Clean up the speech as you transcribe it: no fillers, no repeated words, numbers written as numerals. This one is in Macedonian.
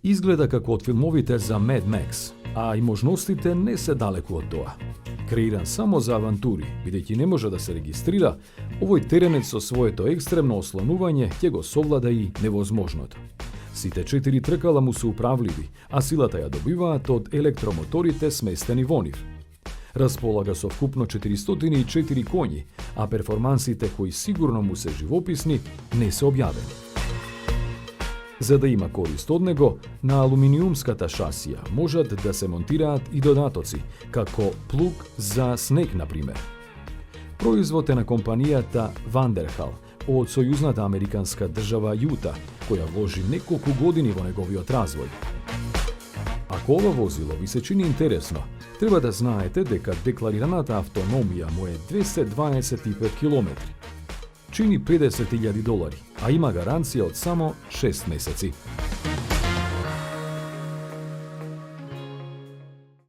Изгледа како од филмовите за Mad Max, а и можностите не се далеку од тоа. Креиран само за авантури, бидејќи не може да се регистрира, овој теренец со своето екстремно ослонување ќе го совлада и невозможното. Сите 4 тркала му се управливи, а силата ја добиваат од електромоторите сместени во нив. Располага со вкупно 404 коњи, а перформансите кои сигурно му се живописни не се објавени. За да има корист од него, на алуминиумската шасија можат да се монтираат и додатоци, како плуг за снег, например. Производ е на компанијата Вандерхал од сојузната американска држава Јута, која вложи неколку години во неговиот развој. Ако ова возило ви се чини интересно, треба да знаете дека декларираната автономија му е 225 километри. Чини $50,000, а има гаранција од само 6 месеци.